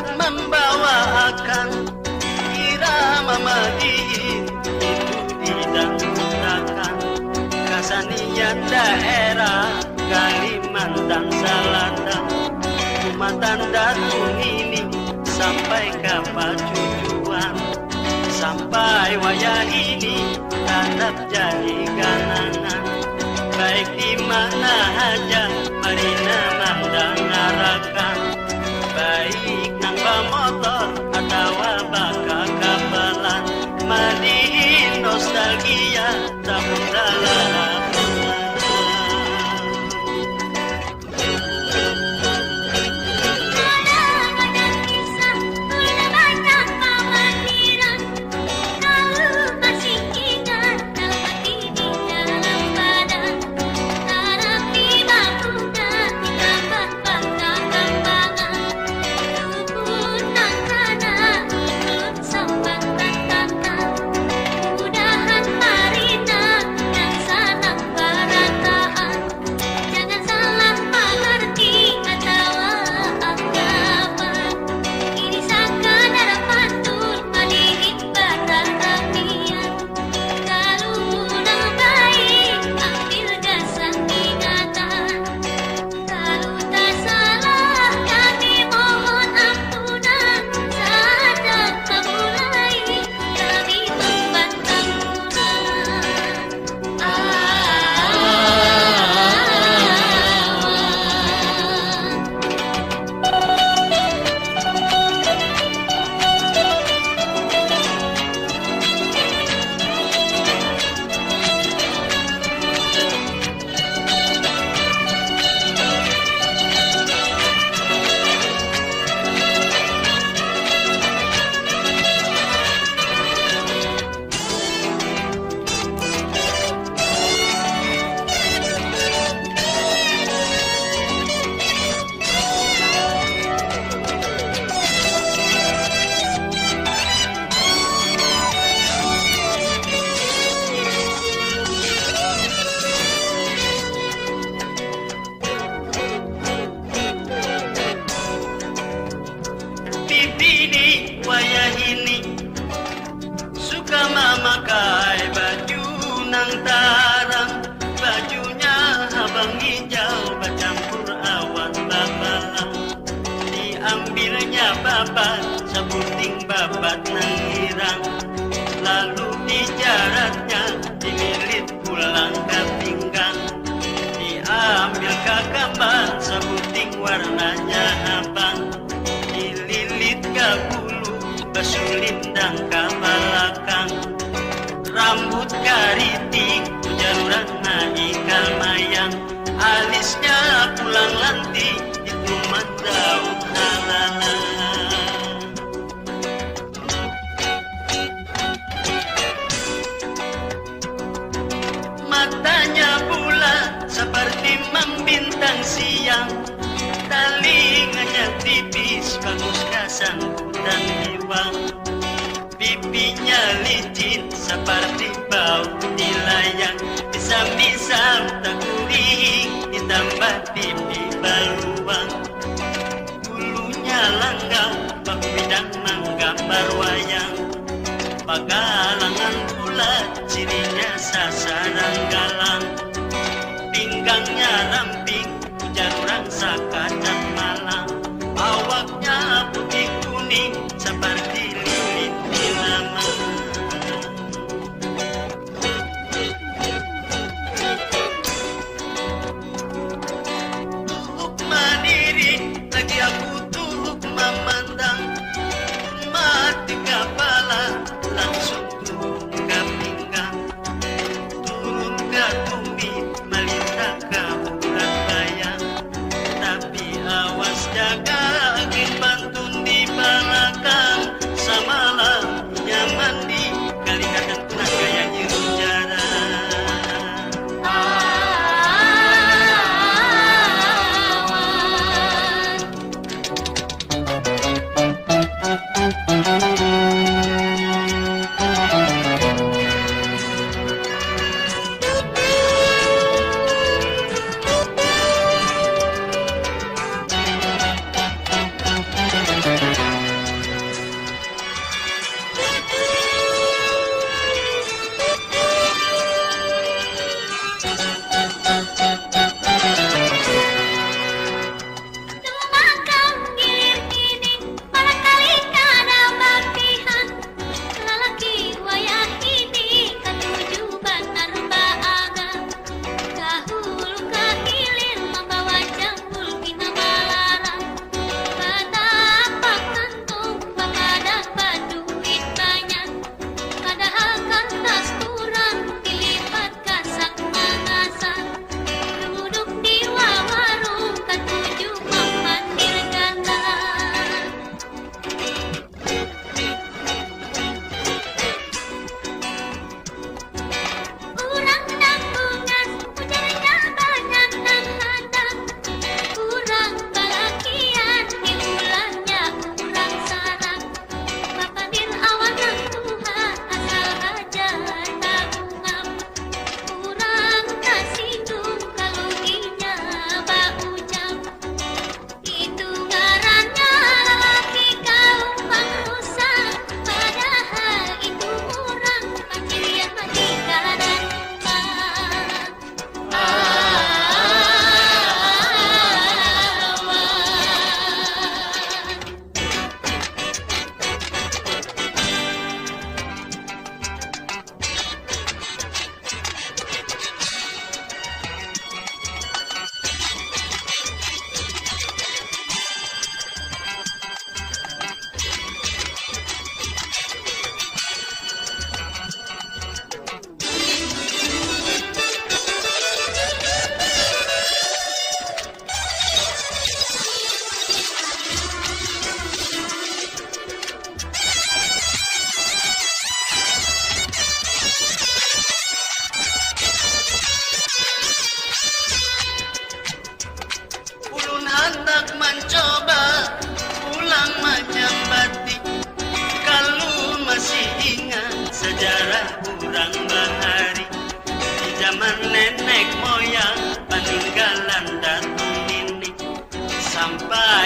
Saat membawakan irama Madin itu didangdutakan kesenian daerah Kalimantan Selatan. Jumatan Datun ini sampai ke Pacujuan, sampai wayah ini tetap jadi kenangan. Baik di mana aja marina mandangarakan, baik nang motor atau baka kapalan, Madin nostalgia tabung dalam. Wayah ini suka memakai baju nang tarang, bajunya abang hijau bercampur awan babalang. Diambilnya babat sebuting babat nang hirang, lalu dijaratnya dililit pulang ke pinggang. Diambil ke gambar sebuting warnanya abang, dililit ke besulindang ke belakang. Rambut keriting jaluran naik kalmayang, alisnya pulang lanti itu daun halala. Matanya bulat seperti membintang siang, telinganya tipis bagus kasangkutan iwang. Pipinya licin seperti bau dilayang, bisam-bisam tak kuning ditambah pipi baluang. Bulunya langgam bak bidang menggambar wayang, pagalangan bulat cirinya sasaran galang. Pinggangnya ramping jaluran sakacak malang, awaknya putih kuning seperti lilin di lamang. Tuhuk mandiri lagi aku tuhuk memandang, mati kepala langsung turun ke pinggang, turun ke tumit melintang ke urat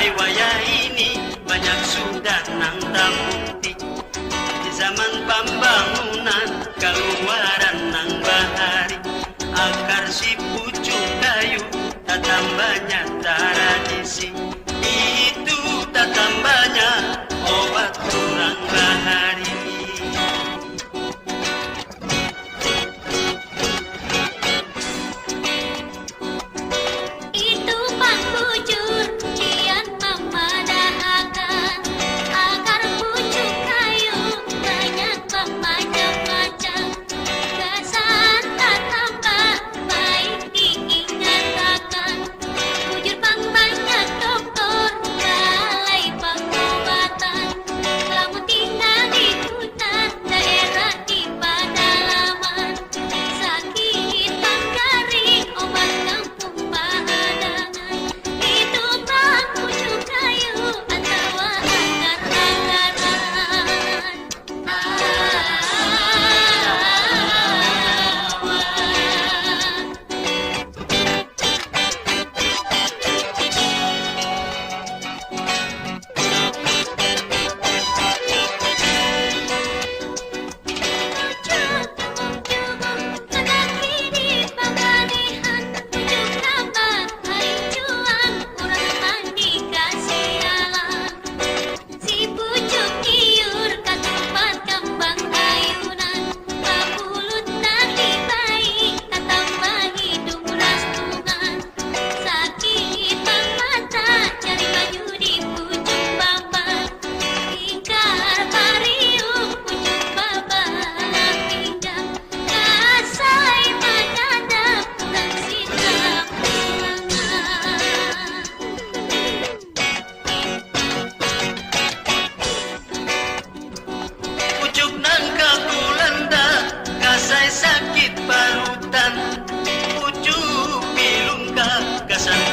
sampai waya ini banyak sudah nang terbukti. Di zaman pembangunan keluaran nang bahari, akar si pucuk kayu tak tambahnya tradisi. Itu tak tambahnya obat kurang bahari.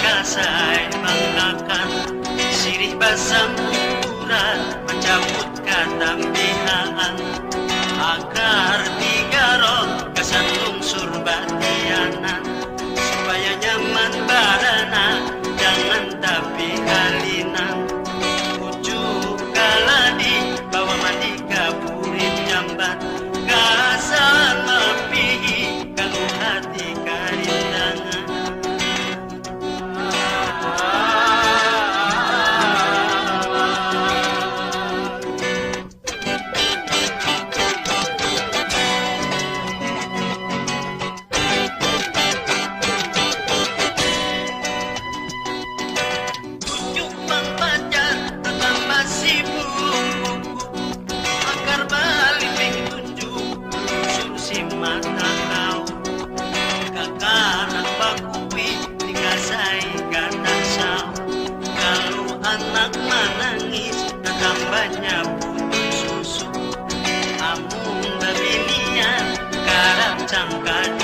Kasai menggunakan sirih basam ukuran mencabut katambihaan akar digarong kesan lungsur batianan supaya nyaman barana jangan tapi halinan pucuk kaladi bawa mandi kapurit jambat kasan mepihi kalau hati karindangan. Anak menangis tambahnya putus susu amung babilian karang cangkad